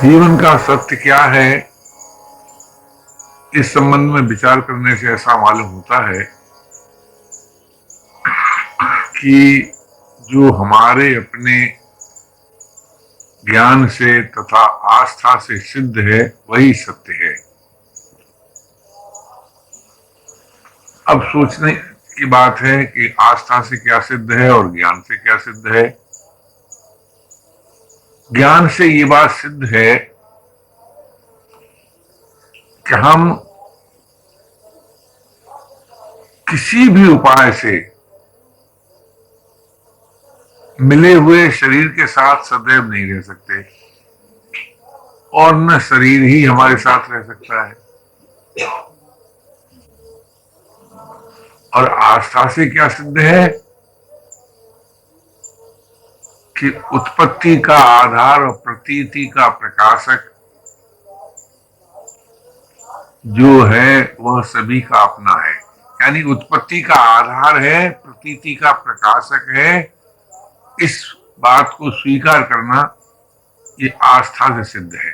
जीवन का सत्य क्या है, इस संबंध में विचार करने से ऐसा मालूम होता है कि जो हमारे अपने ज्ञान से तथा आस्था से सिद्ध है वही सत्य है। अब सोचने की बात है कि आस्था से क्या सिद्ध है और ज्ञान से क्या सिद्ध है। ज्ञान से ये बात सिद्ध है कि हम किसी भी उपाय से मिले हुए शरीर के साथ सदैव नहीं रह सकते और न शरीर ही हमारे साथ रह सकता है। और आस्था से क्या सिद्ध है कि उत्पत्ति का आधार और प्रतीति का प्रकाशक जो है वह सभी का अपना है। यानी उत्पत्ति का आधार है, प्रतीति का प्रकाशक है। इस बात को स्वीकार करना ये आस्था से सिद्ध है।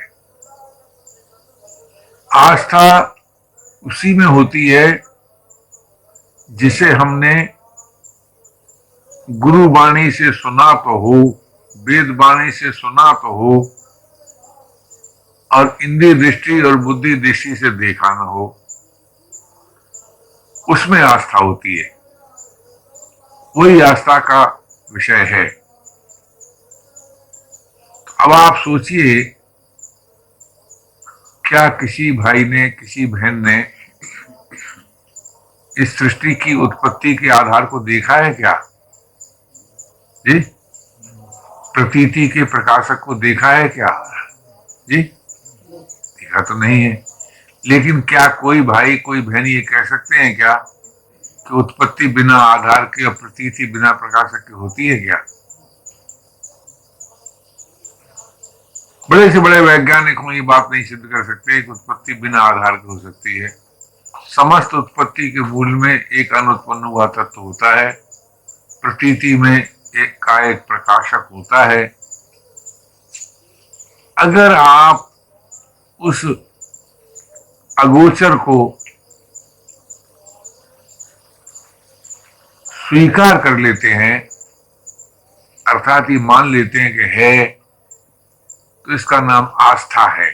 आस्था उसी में होती है जिसे हमने गुरु वाणी से सुना तो हो, वेद वाणी से सुना तो हो और इंद्रिय दृष्टि और बुद्धि दृष्टि से देखा न हो, उसमें आस्था होती है। वही आस्था का विषय है। अब आप सोचिए, क्या किसी भाई ने, किसी बहन ने इस सृष्टि की उत्पत्ति के आधार को देखा है क्या? जी, प्रतीति के प्रकाशक को देखा है क्या? जी, देखा तो नहीं है। लेकिन क्या कोई भाई, कोई बहन ये कह सकते हैं क्या कि उत्पत्ति बिना आधार के और प्रतीति बिना प्रकाशक की होती है क्या? बड़े से बड़े वैज्ञानिक ये बात नहीं सिद्ध कर सकते कि उत्पत्ति बिना आधार की हो सकती है। समस्त उत्पत्ति के मूल में एक अनुत्पन्न हुआ तत्व होता है, प्रतीति में एक प्रकाशक होता है। अगर आप उस अगोचर को स्वीकार कर लेते हैं, अर्थात ये मान लेते हैं कि है, तो इसका नाम आस्था है।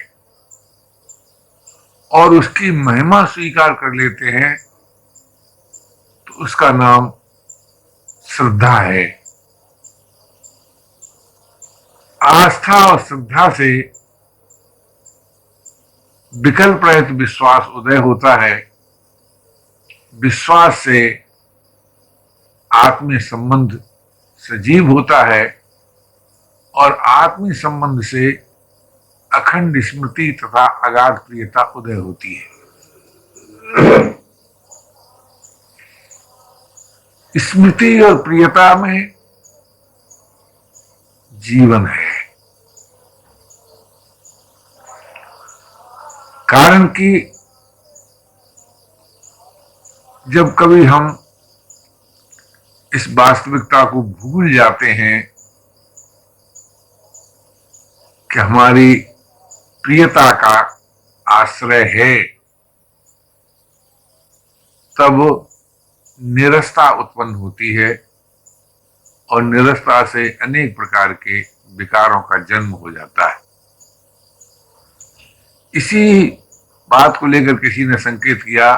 और उसकी महिमा स्वीकार कर लेते हैं तो उसका नाम श्रद्धा है। आस्था और श्रद्धा से विकल्प रहित विश्वास उदय होता है। विश्वास से आत्मीय संबंध सजीव होता है और आत्मीय संबंध से अखंड स्मृति तथा अगाध प्रियता उदय होती है। स्मृति और प्रियता में जीवन है। कारण कि जब कभी हम इस वास्तविकता को भूल जाते हैं कि हमारी प्रियता का आश्रय है, तब निरस्ता उत्पन्न होती है और निरस्ता से अनेक प्रकार के विकारों का जन्म हो जाता है। इसी बात को लेकर किसी ने संकेत किया,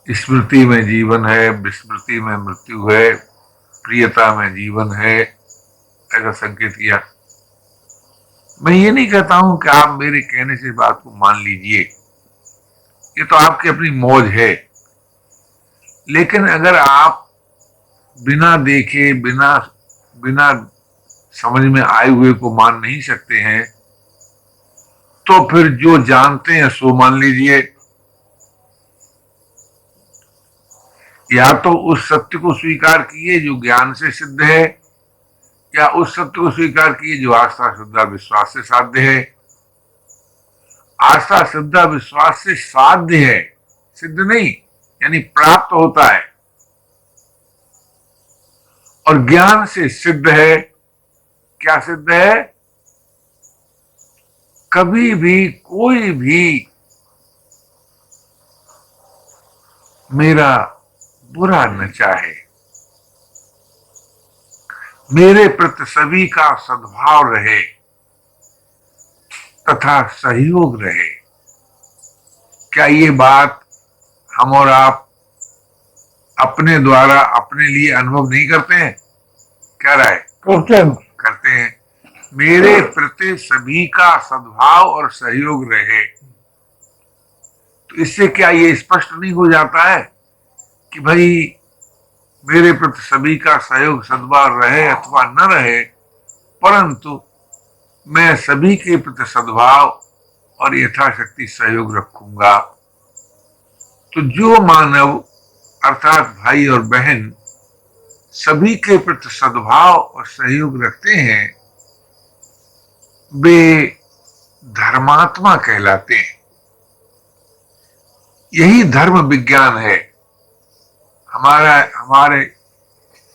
स्मृति में जीवन है, विस्मृति में मृत्यु है, प्रियता में जीवन है, ऐसा संकेत किया। मैं ये नहीं कहता हूं कि आप मेरे कहने से बात को मान लीजिए, ये तो आपकी अपनी मौज है। लेकिन अगर आप बिना देखे, बिना समझ में आए हुए को मान नहीं सकते हैं, तो फिर जो जानते हैं सो मान लीजिए। या तो उस सत्य को स्वीकार किए जो ज्ञान से सिद्ध है, या उस सत्य को स्वीकार किए जो आस्था, श्रद्धा, विश्वास से साध्य है। आस्था, श्रद्धा, विश्वास से साध्य है, सिद्ध नहीं, यानी प्राप्त होता है। और ज्ञान से सिद्ध है। क्या सिद्ध है? कभी भी कोई भी मेरा बुरा न चाहे, मेरे प्रति सभी का सद्भाव रहे तथा सहयोग रहे। क्या ये बात हम और आप अपने द्वारा अपने लिए अनुभव नहीं करते हैं? क्या राय? करते हैं। मेरे प्रति सभी का सद्भाव और सहयोग रहे, तो इससे क्या ये स्पष्ट नहीं हो जाता है कि भाई मेरे प्रति सभी का सहयोग सद्भाव रहे अथवा न रहे, परंतु मैं सभी के प्रति सद्भाव और यथाशक्ति सहयोग रखूंगा। तो जो मानव अर्थात भाई और बहन सभी के प्रति सद्भाव और सहयोग रखते हैं, वे धर्मात्मा कहलाते हैं। यही धर्म विज्ञान है। हमारे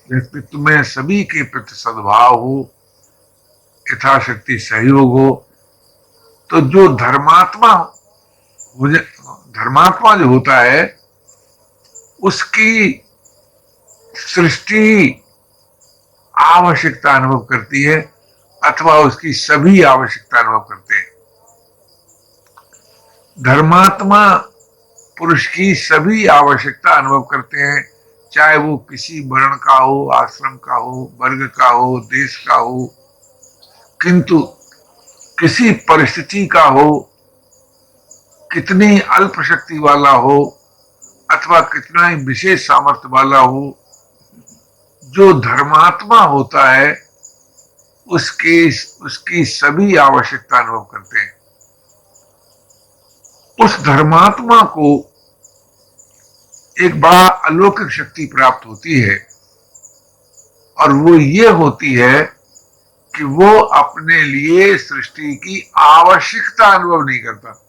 व्यक्तित्व में सभी के प्रति सद्भाव हो, यथाशक्ति सहयोग हो, तो जो धर्मात्मा जो होता है उसकी सृष्टि आवश्यकता अनुभव करती है अथवा उसकी सभी आवश्यकता अनुभव करते हैं। धर्मात्मा पुरुष की सभी आवश्यकता अनुभव करते हैं, चाहे वो किसी वर्ण का हो, आश्रम का हो, वर्ग का हो, देश का हो, किंतु किसी परिस्थिति का हो, कितनी अल्प शक्ति वाला हो अथवा कितना ही विशेष सामर्थ्य वाला हो, जो धर्मात्मा होता है उसकी सभी आवश्यकता अनुभव करते हैं। उस धर्मात्मा को एक बड़ा अलौकिक शक्ति प्राप्त होती है और वो ये होती है कि वो अपने लिए सृष्टि की आवश्यकता अनुभव नहीं करता।